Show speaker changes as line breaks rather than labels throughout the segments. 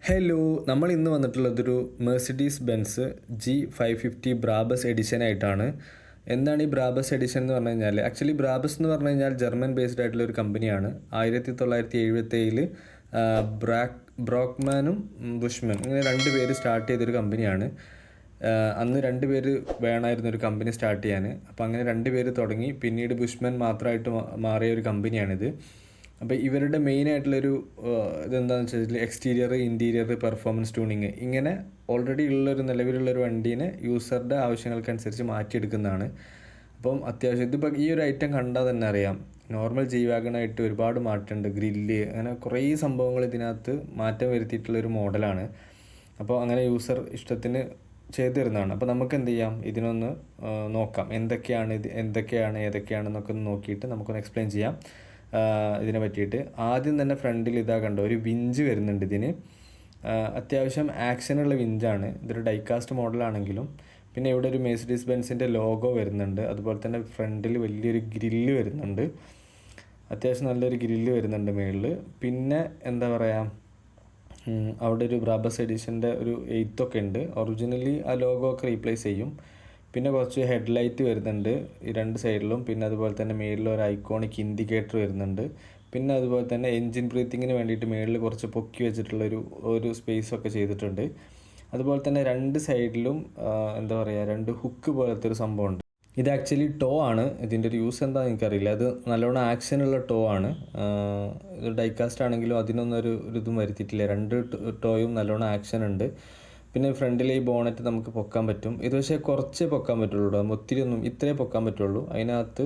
Hello, നമ്മൾ ഇന്ന് വന്നിട്ടുള്ളതൊരു Mercedes Benz G550 Brabus edition ആയിട്ടാണ്. എന്താണ് ഈ ബ്രാബസ് എഡിഷൻ എന്ന് പറഞ്ഞു കഴിഞ്ഞാൽ, ആക്ച്വലി ബ്രാബസ് എന്ന് പറഞ്ഞു കഴിഞ്ഞാൽ ജർമ്മൻ ബേസ്ഡ് ആയിട്ടുള്ള ഒരു കമ്പനിയാണ്. 1977 ബ്രോക്ക്മാനും ബുഷ്മൻ ഇങ്ങനെ രണ്ട് പേര് സ്റ്റാർട്ട് ചെയ്തൊരു കമ്പനിയാണ്. അന്ന് രണ്ട് പേര് വേണമായിരുന്നു ഒരു കമ്പനി സ്റ്റാർട്ട് ചെയ്യാൻ. അപ്പോൾ അങ്ങനെ രണ്ട് പേര് തുടങ്ങി, പിന്നീട് ബുഷ്മൻ മാത്രമായിട്ട് മാറിയ ഒരു കമ്പനിയാണിത്. അപ്പോൾ ഇവരുടെ മെയിനായിട്ടുള്ളൊരു ഇതെന്താണെന്ന് വെച്ചാൽ എക്സ്റ്റീരിയർ, ഇൻറ്റീരിയർ, പെർഫോമൻസ് ട്യൂണിങ്, ഇങ്ങനെ ഓൾറെഡി ഉള്ളൊരു നിലവിലുള്ളൊരു വണ്ടീനെ യൂസറുടെ ആവശ്യങ്ങൾക്കനുസരിച്ച് മാറ്റിയെടുക്കുന്നതാണ്. അപ്പം അത്യാവശ്യം ഇതിപ്പോൾ ഈ ഒരു ഐറ്റം കണ്ടാൽ തന്നെ അറിയാം, നോർമൽ ജി വാഗണായിട്ട് ഒരുപാട് മാറ്റമുണ്ട്. ഗ്രില്ല്, അങ്ങനെ കുറേ സംഭവങ്ങൾ ഇതിനകത്ത് മാറ്റം വരുത്തിയിട്ടുള്ളൊരു മോഡലാണ്. അപ്പോൾ അങ്ങനെ യൂസർ ഇഷ്ടത്തിന് ചെയ്തു തരുന്നതാണ്. അപ്പോൾ നമുക്ക് എന്ത് ചെയ്യാം, ഇതിനൊന്ന് നോക്കാം, എന്തൊക്കെയാണ് ഏതൊക്കെയാണെന്നൊക്കെ ഒന്ന് നോക്കിയിട്ട് നമുക്കൊന്ന് എക്സ്പ്ലെയിൻ ചെയ്യാം ഇതിനെ പറ്റിയിട്ട്. ആദ്യം തന്നെ ഫ്രണ്ടിൽ ഇതാ കണ്ടോ, ഒരു വിഞ്ച് വരുന്നുണ്ട് ഇതിന്. അത്യാവശ്യം ആക്ഷനുള്ള വിഞ്ചാണ്. ഇതൊരു ഡൈകാസ്റ്റ് മോഡലാണെങ്കിലും. പിന്നെ ഇവിടെ ഒരു മെഴ്സിഡീസ് ബെൻസിൻ്റെ ലോഗോ വരുന്നുണ്ട്. അതുപോലെ തന്നെ ഫ്രണ്ടിൽ വലിയൊരു ഗ്രില്ല് വരുന്നുണ്ട്. അത്യാവശ്യം നല്ലൊരു ഗ്രില്ല് വരുന്നുണ്ട് മുകളിൽ. പിന്നെ എന്താ പറയുക, അവിടെ ഒരു ബ്രാബസ് എഡിഷൻ്റെ ഒരു 8 ഉണ്ട്. ഒറിജിനലി ആ ലോഗോ ഒക്കെ റീപ്ലേസ് ചെയ്യും. പിന്നെ കുറച്ച് ഹെഡ്ലൈറ്റ് വരുന്നുണ്ട് ഈ രണ്ട് സൈഡിലും. പിന്നെ അതുപോലെ തന്നെ മേളിൽ ഒരു ഐക്കോണിക് ഇൻഡിക്കേറ്റർ വരുന്നുണ്ട്. പിന്നെ അതുപോലെ തന്നെ എൻജിൻ ബ്രീത്തിങ്ങിന് വേണ്ടിയിട്ട് മേളിൽ കുറച്ച് പൊക്കി വെച്ചിട്ടുള്ളൊരു സ്പേസൊക്കെ ചെയ്തിട്ടുണ്ട്. അതുപോലെ തന്നെ രണ്ട് സൈഡിലും എന്താ പറയുക, രണ്ട് ഹുക്ക് പോലത്തെ ഒരു സംഭവമുണ്ട്. ഇത് ആക്ച്വലി ടോ ആണ്. ഇതിൻ്റെ ഒരു യൂസ് എന്താണെന്ന് എനിക്കറിയില്ല. അത് നല്ലോണം ആക്ഷനുള്ള ടോ ആണ്. ഇത് ഡൈകാസ്റ്റ് ആണെങ്കിലും അതിനൊന്നും ഇതും വരുത്തിയിട്ടില്ല. രണ്ട് ടോയും നല്ലോണം ആക്ഷൻ ഉണ്ട്. പിന്നെ ഫ്രണ്ടിലെ ഈ ബോണറ്റ് നമുക്ക് പൊക്കാൻ പറ്റും. ഇത് പക്ഷേ കുറച്ചേ പൊക്കാൻ പറ്റുള്ളൂ, ഒത്തിരി ഒന്നും, ഇത്രേ പൊക്കാൻ പറ്റുള്ളൂ. അതിനകത്ത്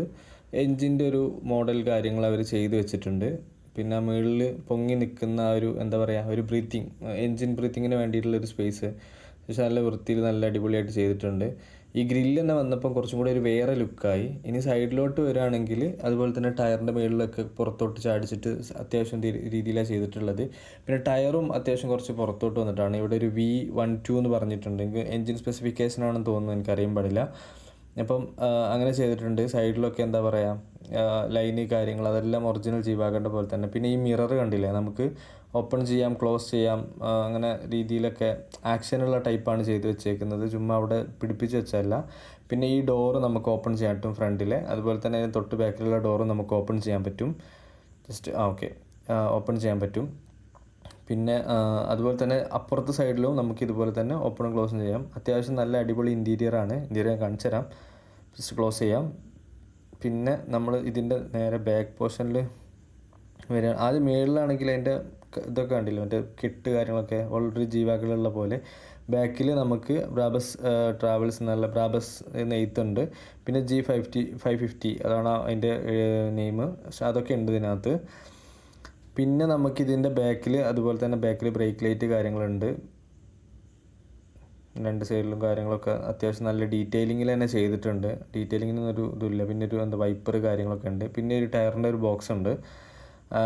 എൻജിൻ്റെ ഒരു മോഡൽ കാര്യങ്ങൾ അവർ ചെയ്ത് വെച്ചിട്ടുണ്ട്. പിന്നെ മുകളിൽ പൊങ്ങി നിൽക്കുന്ന ഒരു എന്താ പറയുക, ഒരു ബ്രീത്തിങ്, എൻജിൻ ബ്രീത്തിങ്ങിന് വേണ്ടിയിട്ടുള്ളൊരു സ്പേസ് പക്ഷേ നല്ല വൃത്തിയിൽ നല്ല അടിപൊളിയായിട്ട് ചെയ്തിട്ടുണ്ട്. ഈ ഗ്രില്ല് തന്നെ വന്നപ്പം കുറച്ചും കൂടി ഒരു വേറെ ലുക്കായി. ഇനി സൈഡിലോട്ട് വരികയാണെങ്കിൽ അതുപോലെ തന്നെ ടയറിൻ്റെ മുകളിലൊക്കെ പുറത്തോട്ട് ചാടിച്ചിട്ട് അത്യാവശ്യം രീതിയിലാണ് ചെയ്തിട്ടുള്ളത്. പിന്നെ ടയറും അത്യാവശ്യം കുറച്ച് പുറത്തോട്ട് വന്നിട്ടാണ്. ഇവിടെ ഒരു V12 എന്ന് പറഞ്ഞിട്ടുണ്ട്. എൻജിൻ സ്പെസിഫിക്കേഷൻ ആണെന്ന് തോന്നുന്നു, എനിക്കറിയാൻ പാടില്ല. അപ്പം അങ്ങനെ ചെയ്തിട്ടുണ്ട്. സൈഡിലൊക്കെ എന്താ പറയുക, ലൈന് കാര്യങ്ങൾ അതെല്ലാം ഒറിജിനൽ ജി വാഗണിൻ്റെ പോലെ തന്നെ. പിന്നെ ഈ മിറർ കണ്ടില്ലേ, നമുക്ക് ഓപ്പൺ ചെയ്യാം, ക്ലോസ് ചെയ്യാം, അങ്ങനെ രീതിയിലൊക്കെ ആക്ഷനുള്ള ടൈപ്പാണ് ചെയ്ത് വെച്ചേക്കുന്നത്. ചുമ്മാ അവിടെ പിടിപ്പിച്ച് വെച്ചല്ല. പിന്നെ ഈ ഡോറ് നമുക്ക് ഓപ്പൺ ചെയ്യാൻ പറ്റും ഫ്രണ്ടിലെ. അതുപോലെ തന്നെ അതിന് തൊട്ട് ബാക്കിലുള്ള ഡോറ് നമുക്ക് ഓപ്പൺ ചെയ്യാൻ പറ്റും. ഓക്കെ, ഓപ്പൺ ചെയ്യാൻ പറ്റും. പിന്നെ അതുപോലെ തന്നെ അപ്പുറത്തെ സൈഡിലും നമുക്ക് ഇതുപോലെ തന്നെ ഓപ്പണും ക്ലോസും ചെയ്യാം. അത്യാവശ്യം നല്ല അടിപൊളി ഇൻറ്റീരിയറാണ്. ഇൻറ്റീരിയർ കാണിച്ചു തരാം. ജസ്റ്റ് ക്ലോസ് ചെയ്യാം. പിന്നെ നമ്മൾ ഇതിൻ്റെ നേരെ ബാക്ക് പോർഷനിൽ വരിക. ആദ്യം മേളിലാണെങ്കിൽ അതിൻ്റെ ഇതൊക്കെ കണ്ടില്ല, മറ്റേ കെട്ട് കാര്യങ്ങളൊക്കെ ഓൾറെഡി ജി വാഗണിലുള്ള പോലെ. ബാക്കിൽ നമുക്ക് ബ്രാബസ് ട്രാവൽസ് എന്നുള്ള ബ്രാബസ് നെയ്ത്തുണ്ട്. പിന്നെ G550 അതാണ് അതിൻ്റെ നെയിം. പക്ഷെ അതൊക്കെ ഉണ്ട് ഇതിനകത്ത്. പിന്നെ നമുക്കിതിൻ്റെ ബാക്കിൽ അതുപോലെ തന്നെ ബാക്കിൽ ബ്രേക്ക് ലൈറ്റ് കാര്യങ്ങളുണ്ട്. രണ്ട് സൈഡിലും കാര്യങ്ങളൊക്കെ അത്യാവശ്യം നല്ല ഡീറ്റെയിലിങ്ങിൽ തന്നെ ചെയ്തിട്ടുണ്ട്. ഡീറ്റെയിലിങ്ങിനൊരു ഇതില്ല. പിന്നെ ഒരു വൈപ്പർ കാര്യങ്ങളൊക്കെ ഉണ്ട്. പിന്നെ ഒരു ടയറിൻ്റെ ഒരു ബോക്സ് ഉണ്ട്.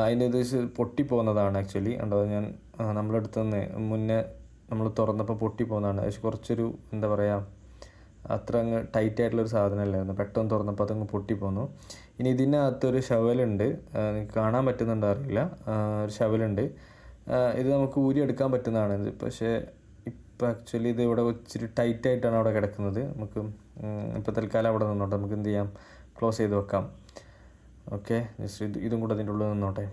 അതിൻ്റെ ഇത് പൊട്ടിപ്പോകുന്നതാണ് ആക്ച്വലി. ഉണ്ടോ, ഞാൻ നമ്മളെടുത്തുനിന്ന് മുന്നേ നമ്മൾ തുറന്നപ്പോൾ പൊട്ടിപ്പോകുന്നതാണ്. പക്ഷെ കുറച്ചൊരു എന്താ പറയുക, അത്ര അങ്ങ് ടൈറ്റ് ആയിട്ടുള്ളൊരു സാധനമല്ലായിരുന്നു. പെട്ടെന്ന് തുറന്നപ്പോൾ അതങ്ങ് പൊട്ടിപ്പോന്നു. ഇനി ഇതിനകത്തൊരു ഷവലുണ്ട്, നിങ്ങൾക്ക് കാണാൻ പറ്റുന്നുണ്ടോ അറിയില്ല. ഒരു ഷവലുണ്ട്. ഇത് നമുക്ക് ഊരിയെടുക്കാൻ പറ്റുന്നതാണ് ഇത്. പക്ഷേ ഇപ്പോൾ ആക്ച്വലി ഇത് ഇവിടെ ഇച്ചിരി ടൈറ്റായിട്ടാണ് അവിടെ കിടക്കുന്നത്. നമുക്ക് ഇപ്പോൾ തൽക്കാലം അവിടെ നിന്നോട്ടെ. നമുക്ക് എന്ത് ചെയ്യാം, ക്ലോസ് ചെയ്ത് വെക്കാം. ഓക്കെ, ജസ്റ്റ് ഇതും കൂടെ അതിൻ്റെ ഉള്ളിൽ നിന്നോട്ടെ.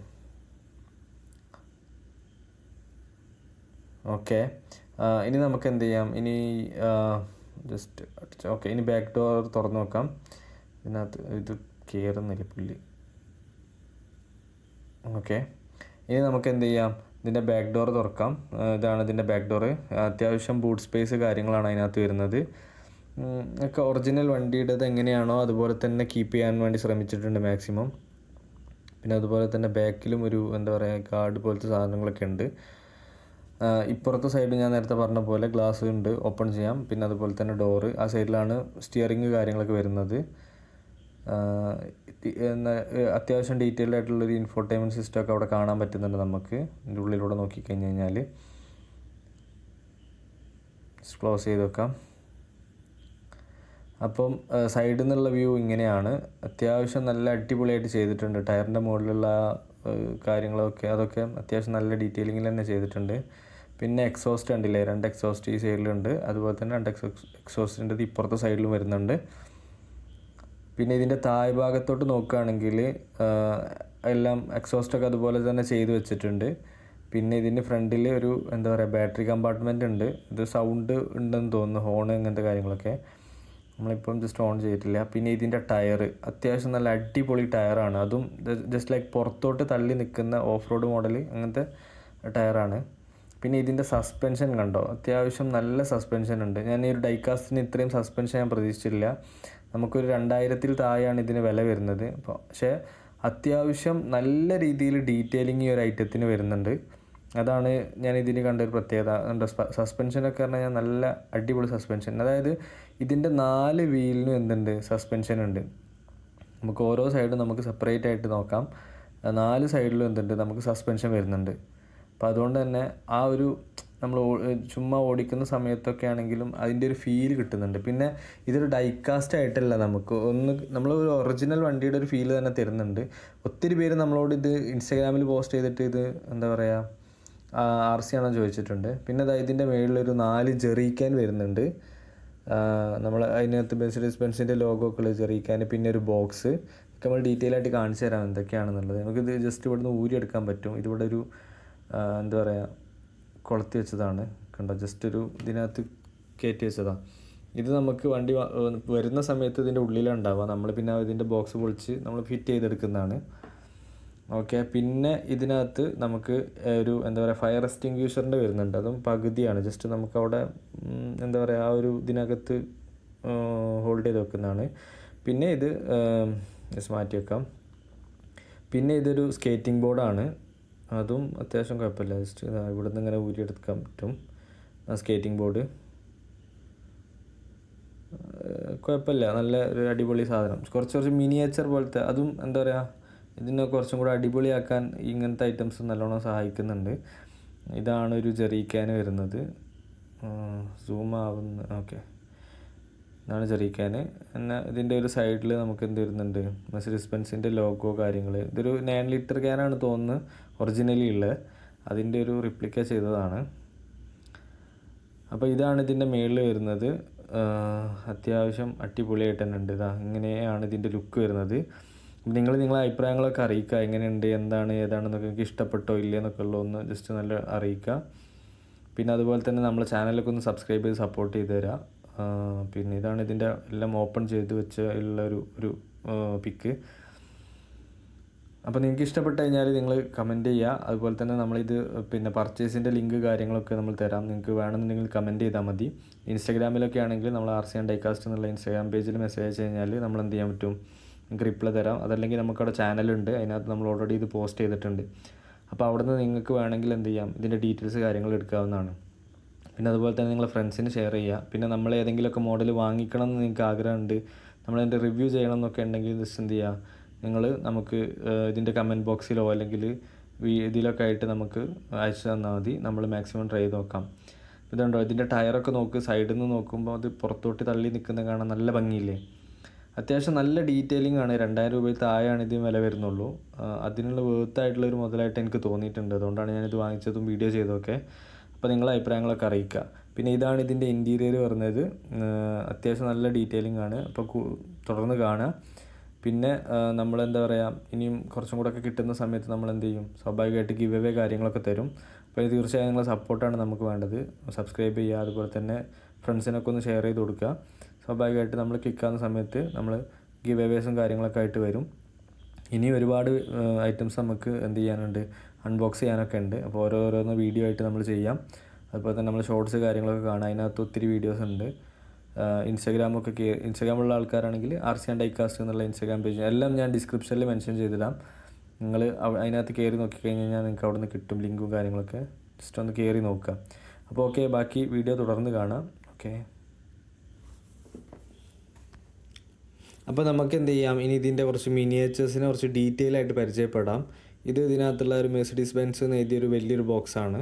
ഓക്കെ, ഇനി നമുക്ക് എന്ത് ചെയ്യാം, ഇനി ജസ്റ്റ് ഓക്കെ, ഇനി ബാക്ക് ഡോർ തുറന്ന് നോക്കാം. ഇതിനകത്ത് ഇത് കയറുന്നില്ല പുല്ല്. ഓക്കെ, ഇനി നമുക്ക് എന്ത് ചെയ്യാം, ഇതിൻ്റെ ബാക്ക് ഡോർ തുറക്കാം. ഇതാണ് ഇതിൻ്റെ ബാക്ക് ഡോറ്. അത്യാവശ്യം ബൂട്ട് സ്പേസ് കാര്യങ്ങളാണ് അതിനകത്ത് വരുന്നത്. ഒക്കെ ഒറിജിനൽ വണ്ടിയുടേത് എങ്ങനെയാണോ അതുപോലെ തന്നെ കീപ്പ് ചെയ്യാൻ വേണ്ടി ശ്രമിച്ചിട്ടുണ്ട് മാക്സിമം. പിന്നെ അതുപോലെ തന്നെ ബാക്കിലും ഒരു എന്താ പറയുക, ഗാർഡ് പോലത്തെ സാധനങ്ങളൊക്കെ ഉണ്ട്. ഇപ്പുറത്തെ സൈഡ് ഞാൻ നേരത്തെ പറഞ്ഞ പോലെ ഗ്ലാസ് ഉണ്ട്, ഓപ്പൺ ചെയ്യാം. പിന്നെ അതുപോലെ തന്നെ ഡോറ്, ആ സൈഡിലാണ് സ്റ്റിയറിങ് കാര്യങ്ങളൊക്കെ വരുന്നത്. അത്യാവശ്യം ഡീറ്റെയിൽഡ് ആയിട്ടുള്ളൊരു ഇൻഫോർടൈൻമെൻറ്റ് സിസ്റ്റമൊക്കെ അവിടെ കാണാൻ പറ്റുന്നുണ്ട് നമുക്ക് ഇതിൻ്റെ ഉള്ളിലൂടെ നോക്കിക്കഴിഞ്ഞ് കഴിഞ്ഞാൽ. ക്ലോസ് ചെയ്ത് വെക്കാം. അപ്പം സൈഡിൽ നിന്നുള്ള വ്യൂ ഇങ്ങനെയാണ്. അത്യാവശ്യം നല്ല അടിപൊളിയായിട്ട് ചെയ്തിട്ടുണ്ട്. ടയറിൻ്റെ മുകളിലുള്ള കാര്യങ്ങളൊക്കെ അതൊക്കെ അത്യാവശ്യം നല്ല ഡീറ്റെയിലിങ്ങിൽ തന്നെ ചെയ്തിട്ടുണ്ട്. പിന്നെ എക്സോസ്റ്റ് കണ്ടില്ലേ, 2 എക്സോസ്റ്റ് ഈ സൈഡിലുണ്ട്, അതുപോലെ തന്നെ 2 എക്സോസ്റ്റിൻ്റെ ഇപ്പുറത്തെ സൈഡിലും വരുന്നുണ്ട്. പിന്നെ ഇതിൻ്റെ താഴ് ഭാഗത്തോട്ട് നോക്കുകയാണെങ്കിൽ എല്ലാം എക്സോസ്റ്റൊക്കെ അതുപോലെ തന്നെ ചെയ്ത് വെച്ചിട്ടുണ്ട്. പിന്നെ ഇതിൻ്റെ ഫ്രണ്ടിൽ ഒരു എന്താ പറയുക ബാറ്ററി കമ്പാർട്ട്മെൻ്റ് ഉണ്ട്. ഇത് സൗണ്ട് ഉണ്ടെന്ന് തോന്നുന്നു, ഹോൺ അങ്ങനത്തെ കാര്യങ്ങളൊക്കെ. നമ്മളിപ്പം ജസ്റ്റ് ഓൺ ചെയ്തിട്ടില്ല. പിന്നെ ഇതിൻ്റെ ടയർ അത്യാവശ്യം നല്ല അടിപൊളി ടയറാണ്. അതും ജസ്റ്റ് ലൈക്ക് പുറത്തോട്ട് തള്ളി നിൽക്കുന്ന ഓഫ് റോഡ് മോഡൽ അങ്ങനത്തെ ടയറാണ്. പിന്നെ ഇതിൻ്റെ സസ്പെൻഷൻ കണ്ടോ, അത്യാവശ്യം നല്ല സസ്പെൻഷൻ ഉണ്ട്. ഞാൻ ഈ ഒരു ഡൈകാസ്റ്റിന് ഇത്രയും സസ്പെൻഷൻ ഞാൻ പ്രതീക്ഷിച്ചില്ല. നമുക്കൊരു 2000-ൽ താഴെയാണ് ഇതിന് വില വരുന്നത്. അപ്പോൾ പക്ഷേ അത്യാവശ്യം നല്ല രീതിയിൽ ഡീറ്റെയിലിംഗ് ഈ ഒരു ഐറ്റത്തിന് വരുന്നുണ്ട്. അതാണ് ഞാൻ ഇതിന് കണ്ടൊരു പ്രത്യേകത. സസ്പെൻഷനൊക്കെ പറഞ്ഞാൽ നല്ല അടിപൊളി സസ്പെൻഷൻ. അതായത് ഇതിൻ്റെ 4 വീലിനും എന്തുണ്ട്, സസ്പെൻഷൻ ഉണ്ട്. നമുക്ക് ഓരോ സൈഡും നമുക്ക് സെപ്പറേറ്റ് ആയിട്ട് നോക്കാം. 4 സൈഡിലും എന്തുണ്ട്, നമുക്ക് സസ്പെൻഷൻ വരുന്നുണ്ട്. അപ്പോൾ അതുകൊണ്ട് തന്നെ ആ ഒരു നമ്മൾ ചുമ്മാ ഓടിക്കുന്ന സമയത്തൊക്കെ ആണെങ്കിലും അതിൻ്റെ ഒരു ഫീൽ കിട്ടുന്നുണ്ട്. പിന്നെ ഇതൊരു ഡൈകാസ്റ്റ് ആയിട്ടല്ല, നമുക്ക് നമ്മൾ ഒരു ഒറിജിനൽ വണ്ടിയുടെ ഒരു ഫീൽ തന്നെ തരുന്നുണ്ട്. ഒത്തിരി പേര് നമ്മളോട് ഇത് ഇൻസ്റ്റാഗ്രാമിൽ പോസ്റ്റ് ചെയ്തിട്ട് ഇത് എന്താ പറയുക RC ആണോ ചോദിച്ചിട്ടുണ്ട്. പിന്നെ ഇതിൻ്റെ മുകളിലൊരു 4 ജെറിക്കാൻ വരുന്നുണ്ട്. നമ്മൾ അതിനകത്ത് മെഴ്സിഡീസ് ബെൻസിൻ്റെ ലോഗോ ഒക്കെ ഉള്ള ജെറിക്കാൻ, പിന്നെ ഒരു ബോക്സ് ഒക്കെ നമ്മൾ ഡീറ്റെയിൽ ആയിട്ട് കാണിച്ചു തരാം എന്തൊക്കെയാണെന്നുള്ളത്. നമുക്കിത് ജസ്റ്റ് ഇവിടുന്ന് ഊരിയെടുക്കാൻ പറ്റും. ഇതിവിടെ ഒരു എന്താ പറയുക കൊളുത്തി വെച്ചതാണ് കണ്ടോ, ജസ്റ്റ് ഒരു ഇതിനകത്ത് കയറ്റി വെച്ചതാണ്. ഇത് നമുക്ക് വണ്ടി വരുന്ന സമയത്ത് ഇതിൻ്റെ ഉള്ളിലുണ്ടാവുക. നമ്മൾ പിന്നെ ഇതിൻ്റെ ബോക്സ് പൊളിച്ച് നമ്മൾ ഫിറ്റ് ചെയ്തെടുക്കുന്നതാണ്. ഓക്കെ. പിന്നെ ഇതിനകത്ത് നമുക്ക് ഒരു എന്താ പറയുക ഫയർ എക്സ്റ്റിങ്ക്യൂഷറിൻ്റെ വരുന്നുണ്ട്. അതും പകുതിയാണ്, ജസ്റ്റ് നമുക്കവിടെ എന്താ പറയുക ആ ഒരു ഇതിനകത്ത് ഹോൾഡ് ചെയ്ത് വെക്കുന്നതാണ്. പിന്നെ ഇത് ജസ്റ്റ് മാറ്റി വെക്കാം. പിന്നെ ഇതൊരു സ്കേറ്റിംഗ് ബോർഡാണ്. അതും അത്യാവശ്യം കുഴപ്പമില്ല, ജസ്റ്റ് ഇവിടെ നിന്ന് ഇങ്ങനെ ഊരിയെടുക്കാൻ പറ്റും. സ്കേറ്റിംഗ് ബോർഡ് കുഴപ്പമില്ല, നല്ല ഒരു അടിപൊളി സാധനം. കുറച്ച് മിനിയേച്ചർ പോലത്തെ, അതും എന്താ പറയുക ഇതിനെ കുറച്ചും കൂടെ അടിപൊളിയാക്കാൻ ഇങ്ങനത്തെ ഐറ്റംസ് നല്ലോണം സഹായിക്കുന്നുണ്ട്. ഇതാണ് ഒരു ജെറിക്കാൻ വരുന്നത്, സൂം ആവുന്ന. ഓക്കെ, ഇതാണ് ജെറിക്കാൻ. എന്നാൽ ഇതിൻ്റെ ഒരു സൈഡിൽ നമുക്ക് എന്ത് വരുന്നുണ്ട്, മെഴ്സിഡീസ് ബെൻസിൻ്റെ ലോഗോ കാര്യങ്ങൾ. ഇതൊരു 9 ലിറ്റർ ക്യാനാണ് തോന്നുന്നു ഒറിജിനലി ഉള്ളത്, അതിൻ്റെ ഒരു റിപ്ലിക്ക ചെയ്തതാണ്. അപ്പോൾ ഇതാണ് ഇതിൻ്റെ മുകളിൽ വരുന്നത്. അത്യാവശ്യം അടിപൊളിയായിട്ട് തന്നെ ഉണ്ട്. ഇങ്ങനെയാണ് ഇതിൻ്റെ ലുക്ക് വരുന്നത്. നിങ്ങളെ അഭിപ്രായങ്ങളൊക്കെ അറിയിക്കുക, എങ്ങനെയുണ്ട്, എന്താണ് ഏതാണെന്നൊക്കെ നിങ്ങൾക്ക് ഇഷ്ടപ്പെട്ടോ ഇല്ലയെന്നൊക്കെ ഉള്ളതൊന്ന് ജസ്റ്റ് നല്ല അറിയിക്കുക. പിന്നെ അതുപോലെ തന്നെ നമ്മളെ ചാനലൊക്കെ ഒന്ന് സബ്സ്ക്രൈബ് ചെയ്ത് സപ്പോർട്ട് ചെയ്ത് തരാം. പിന്നെ ഇതാണ് ഇതിൻ്റെ എല്ലാം ഓപ്പൺ ചെയ്ത് വെച്ച് ഉള്ള ഒരു പിക്ക്. അപ്പോൾ നിങ്ങൾക്ക് ഇഷ്ടപ്പെട്ട് കഴിഞ്ഞാൽ നിങ്ങൾ കമൻറ്റ് ചെയ്യുക. അതുപോലെ തന്നെ നമ്മളിത് പിന്നെ പർച്ചേസിൻ്റെ ലിങ്ക് കാര്യങ്ങളൊക്കെ നമ്മൾ തരാം. നിങ്ങൾക്ക് വേണമെന്നുണ്ടെങ്കിൽ കമൻറ്റ് ചെയ്താൽ മതി. ഇൻസ്റ്റാഗ്രാമിലൊക്കെ ആണെങ്കിൽ നമ്മൾ RC ആൻഡ് ഡൈകാസ്റ്റ് എന്നുള്ള ഇൻസ്റ്റാഗ്രാം പേജിൽ മെസ്സേജ് അയച്ചു കഴിഞ്ഞാൽ നമ്മൾ എന്ത് ചെയ്യാൻ പറ്റും, നിങ്ങൾക്ക് റിപ്ലൈ തരാം. അതല്ലെങ്കിൽ നമുക്കവിടെ ചാനലുണ്ട്, അതിനകത്ത് നമ്മൾ ഓൾറെഡി ഇത് പോസ്റ്റ് ചെയ്തിട്ടുണ്ട്. അപ്പോൾ അവിടെ നിന്ന് നിങ്ങൾക്ക് വേണമെങ്കിൽ എന്ത് ചെയ്യാം, ഇതിൻ്റെ ഡീറ്റെയിൽസ് കാര്യങ്ങൾ എടുക്കാവുന്നതാണ്. പിന്നെ അതുപോലെ തന്നെ നിങ്ങൾ ഫ്രണ്ട്സിന് ഷെയർ ചെയ്യുക. പിന്നെ നമ്മൾ ഏതെങ്കിലുമൊക്കെ മോഡൽ വാങ്ങിക്കണം എന്ന് നിങ്ങൾക്ക് ആഗ്രഹമുണ്ട്, നമ്മളതിൻ്റെ റിവ്യൂ ചെയ്യണം എന്നൊക്കെ ഉണ്ടെങ്കിൽ ജസ്റ്റ് എന്ത് ചെയ്യുക, നിങ്ങൾ നമുക്ക് ഇതിൻ്റെ കമൻറ്റ് ബോക്സിലോ അല്ലെങ്കിൽ ഇതിലൊക്കെ ആയിട്ട് നമുക്ക് അയച്ചു തന്നാൽ മതി. നമ്മൾ മാക്സിമം ട്രൈ ചെയ്ത് നോക്കാം. ഇതുണ്ടോ, ഇതിൻ്റെ ടയറൊക്കെ നോക്ക്, സൈഡിൽ നിന്ന് നോക്കുമ്പോൾ അത് പുറത്തോട്ട് തള്ളി നിൽക്കുന്നത് കാണാൻ നല്ല ഭംഗിയില്ലേ. അത്യാവശ്യം നല്ല ഡീറ്റെയിലിംഗ് ആണ്. 2000 രൂപയിൽ താഴെയാണ് ഇത് വില വരുന്നുള്ളൂ. അതിനുള്ള വേർത്തായിട്ടുള്ളൊരു മുതലായിട്ട് എനിക്ക് തോന്നിയിട്ടുണ്ട്. അതുകൊണ്ടാണ് ഞാനിത് വാങ്ങിച്ചതും വീഡിയോ ചെയ്തതൊക്കെ. അപ്പോൾ നിങ്ങളെ അഭിപ്രായങ്ങളൊക്കെ അറിയിക്കുക. പിന്നെ ഇതാണ് ഇതിൻ്റെ ഇൻറ്റീരിയർ പറഞ്ഞത്. അത്യാവശ്യം നല്ല ഡീറ്റെയിലിംഗ് ആണ്. അപ്പോൾ തുടർന്ന് കാണുക. പിന്നെ നമ്മളെന്താ പറയുക, ഇനിയും കുറച്ചും കൂടെ ഒക്കെ കിട്ടുന്ന സമയത്ത് നമ്മൾ എന്ത് ചെയ്യും, സ്വാഭാവികമായിട്ട് ഗിവ് അവേ കാര്യങ്ങളൊക്കെ തരും. അപ്പോൾ ഇത് തീർച്ചയായും നിങ്ങളെ സപ്പോർട്ടാണ് നമുക്ക് വേണ്ടത്. സബ്സ്ക്രൈബ് ചെയ്യുക, അതുപോലെ തന്നെ ഫ്രണ്ട്സിനൊക്കെ ഒന്ന് ഷെയർ ചെയ്ത് കൊടുക്കുക. സ്വാഭാവികമായിട്ട് നമ്മൾ ക്ലിക്കാകുന്ന സമയത്ത് നമ്മൾ ഗിവ് അവേസും കാര്യങ്ങളൊക്കെ ആയിട്ട് വരും. ഇനി ഒരുപാട് ഐറ്റംസ് നമുക്ക് എന്ത് ചെയ്യാനുണ്ട്, അൺബോക്സ് ചെയ്യാനൊക്കെ ഉണ്ട്. അപ്പോൾ ഓരോന്ന് വീഡിയോ ആയിട്ട് നമ്മൾ ചെയ്യാം. അതുപോലെ തന്നെ നമ്മൾ ഷോർട്സ് കാര്യങ്ങളൊക്കെ കാണാം, അതിനകത്ത് ഒത്തിരി വീഡിയോസ് ഉണ്ട്. ഇൻസ്റ്റാഗ്രാമുള്ള ആൾക്കാരാണെങ്കിൽ RC ആൻഡ് ഡൈകാസ്റ്റ് എന്നുള്ള ഇൻസ്റ്റാഗ്രാം പേജ് എല്ലാം ഞാൻ ഡിസ്ക്രിപ്ഷനിൽ മെൻഷൻ ചെയ്തിടാം. നിങ്ങൾ അതിനകത്ത് കയറി നോക്കിക്കഴിഞ്ഞ് കഴിഞ്ഞാൽ നിങ്ങൾക്ക് അവിടെ നിന്ന് കിട്ടും ലിങ്കും കാര്യങ്ങളൊക്കെ. ജസ്റ്റ് ഒന്ന് കയറി നോക്കുക. അപ്പോൾ ഓക്കെ, ബാക്കി വീഡിയോ തുടർന്ന് കാണാം. ഓക്കെ, അപ്പോൾ നമുക്ക് എന്ത് ചെയ്യാം, ഇനി ഇതിൻ്റെ കുറച്ച് മിനിയേച്ചേഴ്സിനെ കുറച്ച് ഡീറ്റെയിൽ ആയിട്ട് പരിചയപ്പെടാം. ഇത് ഇതിനകത്തുള്ള ഒരു മെഴ്സിഡീസ് ബെൻസ് എന്ന് എഴുതിയൊരു വലിയൊരു ബോക്സാണ്.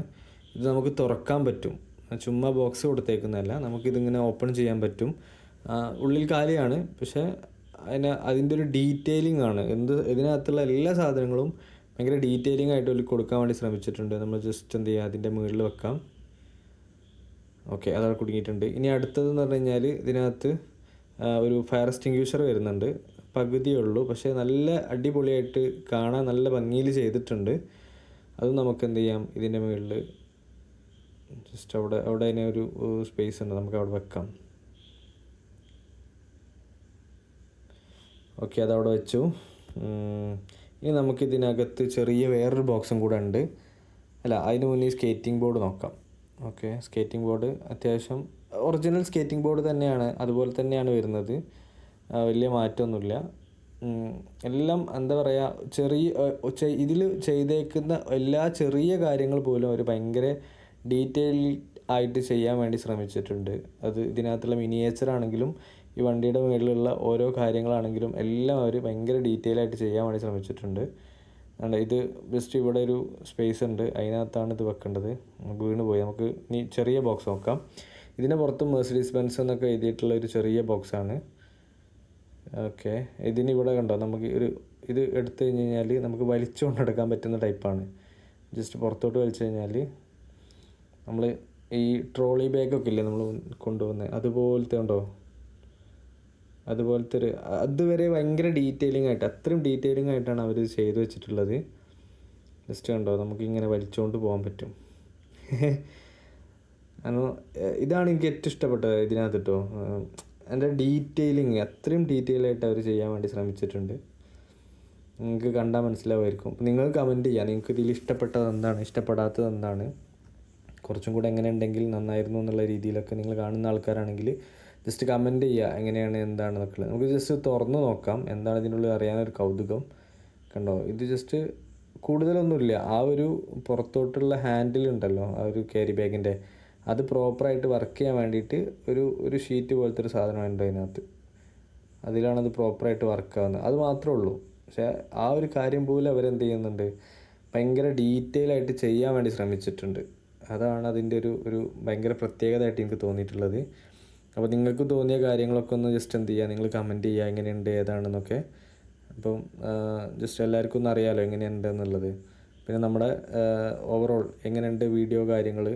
ഇത് നമുക്ക് തുറക്കാൻ പറ്റും, ചുമ്മാ ബോക്സ് കൊടുത്തേക്കുന്നതല്ല, നമുക്കിതിങ്ങനെ ഓപ്പൺ ചെയ്യാൻ പറ്റും. ഉള്ളിൽ കാലിയാണ്, പക്ഷേ അതിൻ്റെ ഒരു ഡീറ്റെയിലിംഗ് ആണ്. ഇതിനകത്തുള്ള എല്ലാ സാധനങ്ങളും ഭയങ്കര ഡീറ്റെയിലിംഗ് ആയിട്ട് കൊടുക്കാൻ വേണ്ടി ശ്രമിച്ചിട്ടുണ്ട്. നമ്മൾ ജസ്റ്റ് എന്ത് ചെയ്യുക, അതിൻ്റെ മുകളിൽ വെക്കാം. ഓക്കെ, അതവിടെ കുടുങ്ങിയിട്ടുണ്ട്. ഇനി അടുത്തതെന്ന് പറഞ്ഞു കഴിഞ്ഞാൽ ഇതിനകത്ത് ഒരു ഫയർ എക്സ്റ്റിങ്ക്വിഷർ വരുന്നുണ്ട്. പകുതിയേ ഉള്ളൂ, പക്ഷേ നല്ല അടിപൊളിയായിട്ട് കാണാൻ നല്ല ഭംഗിയിൽ ചെയ്തിട്ടുണ്ട്. അത് നമുക്ക് എന്ത് ചെയ്യാം, ഇതിൻ്റെ മുകളിൽ ജസ്റ്റ് അവിടെ അതിനെ ഒരു സ്പേസ് ഉണ്ട്, നമുക്ക് അവിടെ വെക്കാം. ഓക്കെ, അതവിടെ വെച്ചു. ഇനി നമുക്കിതിനകത്ത് ചെറിയ വേറൊരു ബോക്സും കൂടെ ഉണ്ട്. അല്ല, അതിന് മുന്നേ സ്കേറ്റിംഗ് ബോർഡ് നോക്കാം. ഓക്കെ, സ്കേറ്റിംഗ് ബോർഡ് അത്യാവശ്യം ഒറിജിനൽ സ്കേറ്റിംഗ് ബോർഡ് തന്നെയാണ്, അതുപോലെ തന്നെയാണ് വരുന്നത്. വലിയ മാറ്റമൊന്നുമില്ല. എല്ലാം എന്താ പറയുക, ഇതിൽ ചെയ്തേക്കുന്ന എല്ലാ ചെറിയ കാര്യങ്ങൾ പോലും അവർ ഭയങ്കര ഡീറ്റെയിൽ ആയിട്ട് ചെയ്യാൻ വേണ്ടി ശ്രമിച്ചിട്ടുണ്ട്. അത് ഇതിനകത്തുള്ള മിനിയേച്ചർ ആണെങ്കിലും ഈ വണ്ടിയുടെ മുകളിലുള്ള ഓരോ കാര്യങ്ങളാണെങ്കിലും എല്ലാം അവർ ഭയങ്കര ഡീറ്റെയിൽ ആയിട്ട് ചെയ്യാൻ വേണ്ടി ശ്രമിച്ചിട്ടുണ്ട്. ഇത് ജസ്റ്റ് ഇവിടെ ഒരു സ്പേസ് ഉണ്ട്, അതിനകത്താണ് ഇത് വെക്കേണ്ടത്. വീണ് പോയി. നമുക്ക് ഇനി ചെറിയ ബോക്സ് നോക്കാം. ഇതിന് പുറത്ത് മെഴ്സിഡീസ് ബെൻസ് എന്നൊക്കെ എഴുതിയിട്ടുള്ള ഒരു ചെറിയ ബോക്സാണ്. ഓക്കെ, ഇതിനിവിടെ കണ്ടോ, നമുക്ക് ഇത് എടുത്തു കഴിഞ്ഞ് കഴിഞ്ഞാൽ നമുക്ക് വലിച്ചു കൊണ്ടെടുക്കാൻ പറ്റുന്ന ടൈപ്പാണ്. ജസ്റ്റ് പുറത്തോട്ട് വലിച്ചു കഴിഞ്ഞാൽ നമ്മൾ ഈ ട്രോളി ബാഗൊക്കെ ഇല്ലേ നമ്മൾ കൊണ്ടുപോകുന്നത്, അതുപോലത്തെ ഉണ്ടോ, അതുപോലത്തെ അതുവരെ ഭയങ്കര ഡീറ്റെയിലിംഗ് ആയിട്ട്, അത്രയും ഡീറ്റെയിലിംഗ് ആയിട്ടാണ് അവർ ചെയ്തു വെച്ചിട്ടുള്ളത്. ജസ്റ്റ് കണ്ടോ, നമുക്കിങ്ങനെ വലിച്ചുകൊണ്ട് പോകാൻ പറ്റും. കാരണം ഇതാണ് എനിക്ക് ഏറ്റവും ഇഷ്ടപ്പെട്ടത് ഇതിനകത്ത് കേട്ടോ. എൻ്റെ ഡീറ്റെയിലിങ് അത്രയും ഡീറ്റെയിൽ ആയിട്ട് അവർ ചെയ്യാൻ വേണ്ടി ശ്രമിച്ചിട്ടുണ്ട്. നിങ്ങൾക്ക് കണ്ടാൽ മനസ്സിലാവുമായിരിക്കും. നിങ്ങൾ കമൻറ്റ് ചെയ്യുക, നിങ്ങൾക്ക് ഇതിൽ ഇഷ്ടപ്പെട്ടത് എന്താണ്, ഇഷ്ടപ്പെടാത്തത് എന്താണ്, കുറച്ചും കൂടെ എങ്ങനെ ഉണ്ടെങ്കിൽ നന്നായിരുന്നു എന്നുള്ള രീതിയിലൊക്കെ നിങ്ങൾ കാണുന്ന ആൾക്കാരാണെങ്കിൽ ജസ്റ്റ് കമൻറ്റ് ചെയ്യുക, എങ്ങനെയാണ് എന്താണെന്നൊക്കെ. നമുക്ക് ജസ്റ്റ് തുറന്ന് നോക്കാം എന്താണ് ഇതിനുള്ളിൽ അറിയാനൊരു കൗതുകം. കണ്ടോ, ഇത് ജസ്റ്റ് കൂടുതലൊന്നുമില്ല. ആ ഒരു പുറത്തോട്ടുള്ള ഹാൻഡിലുണ്ടല്ലോ, ആ ഒരു ക്യാരി ബാഗിൻ്റെ, അത് പ്രോപ്പറായിട്ട് വർക്ക് ചെയ്യാൻ വേണ്ടിയിട്ട് ഒരു ഷീറ്റ് പോലത്തെ ഒരു സാധനമുണ്ട് അതിനകത്ത്. അതിലാണത് പ്രോപ്പറായിട്ട് വർക്ക് ആവുന്നത്. അത് മാത്രമേ ഉള്ളൂ. പക്ഷേ ആ ഒരു കാര്യം പോലും അവരെന്ത് ചെയ്യുന്നുണ്ട്, ഭയങ്കര ഡീറ്റെയിൽ ആയിട്ട് ചെയ്യാൻ വേണ്ടി ശ്രമിച്ചിട്ടുണ്ട്. അതാണ് അതിൻ്റെ ഒരു ഭയങ്കര പ്രത്യേകതയായിട്ട് എനിക്ക് തോന്നിയിട്ടുള്ളത്. അപ്പോൾ നിങ്ങൾക്ക് തോന്നിയ കാര്യങ്ങളൊക്കെ ഒന്ന് ജസ്റ്റ് എന്ത് ചെയ്യുക, നിങ്ങൾ കമൻറ്റ് ചെയ്യുക എങ്ങനെയുണ്ട് ഏതാണെന്നൊക്കെ. അപ്പം ജസ്റ്റ് എല്ലാവർക്കും ഒന്ന് അറിയാമല്ലോ എങ്ങനെയുണ്ട് എന്നുള്ളത്. പിന്നെ നമ്മുടെ ഓവറോൾ എങ്ങനെയുണ്ട് വീഡിയോ കാര്യങ്ങൾ,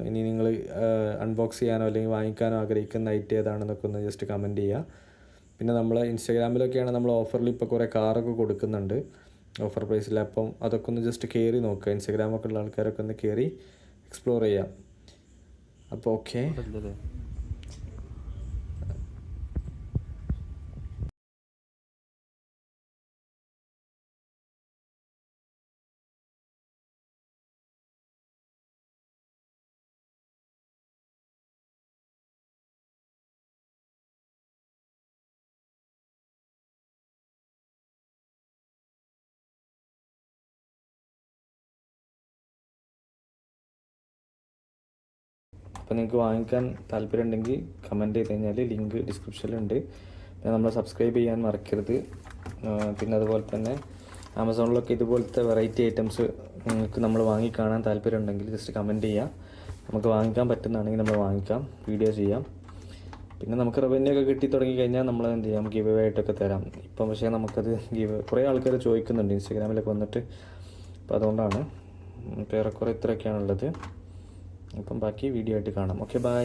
ഇനി നിങ്ങൾ അൺബോക്സ് ചെയ്യാനോ അല്ലെങ്കിൽ വാങ്ങിക്കാനോ ആഗ്രഹിക്കുന്ന ഐറ്റം ഏതാണെന്നൊക്കെ ഒന്ന് ജസ്റ്റ് കമൻറ്റ് ചെയ്യുക. പിന്നെ നമ്മൾ ഇൻസ്റ്റാഗ്രാമിലൊക്കെയാണ് നമ്മൾ ഓഫറിൽ ഇപ്പോൾ കുറേ കാറൊക്കെ കൊടുക്കുന്നുണ്ട് ഓഫർ പ്രൈസിൽ. അപ്പം അതൊക്കെ ഒന്ന് ജസ്റ്റ് കയറി നോക്കുക. ഇൻസ്റ്റാഗ്രാമൊക്കെ ഉള്ള ആൾക്കാരൊക്കെ ഒന്ന് കയറി എക്സ്പ്ലോർ ചെയ്യാം. അപ്പോൾ ഓക്കെ. അപ്പോൾ നിങ്ങൾക്ക് വാങ്ങിക്കാൻ താല്പര്യം ഉണ്ടെങ്കിൽ കമൻറ്റ് ചെയ്ത് കഴിഞ്ഞാൽ ലിങ്ക് ഡിസ്ക്രിപ്ഷനിലുണ്ട്. പിന്നെ നമ്മൾ സബ്സ്ക്രൈബ് ചെയ്യാൻ മറക്കരുത്. പിന്നെ അതുപോലെ തന്നെ ആമസോണിലൊക്കെ ഇതുപോലത്തെ വെറൈറ്റി ഐറ്റംസ് നിങ്ങൾക്ക് നമ്മൾ വാങ്ങിക്കാണാൻ താല്പര്യം ഉണ്ടെങ്കിൽ ജസ്റ്റ് കമൻറ്റ് ചെയ്യാം. നമുക്ക് വാങ്ങിക്കാൻ പറ്റുന്നതാണെങ്കിൽ നമ്മൾ വാങ്ങിക്കാം, വീഡിയോ ചെയ്യാം. പിന്നെ നമുക്ക് റവന്യൂ ഒക്കെ കിട്ടി തുടങ്ങി കഴിഞ്ഞാൽ നമ്മൾ എന്ത് ചെയ്യാം, ഗിവ് അവേ ആയിട്ടൊക്കെ തരാം. ഇപ്പം പക്ഷേ നമുക്കത് കുറേ ആൾക്കാർ ചോദിക്കുന്നുണ്ട് ഇൻസ്റ്റാഗ്രാമിലൊക്കെ വന്നിട്ട്. അപ്പോൾ അതുകൊണ്ടാണ്. ഇപ്പോൾ ഏറെക്കുറെ ഇത്രയൊക്കെയാണുള്ളത്. അപ്പം ബാക്കി വീഡിയോ ആയിട്ട് കാണാം. Okay, by.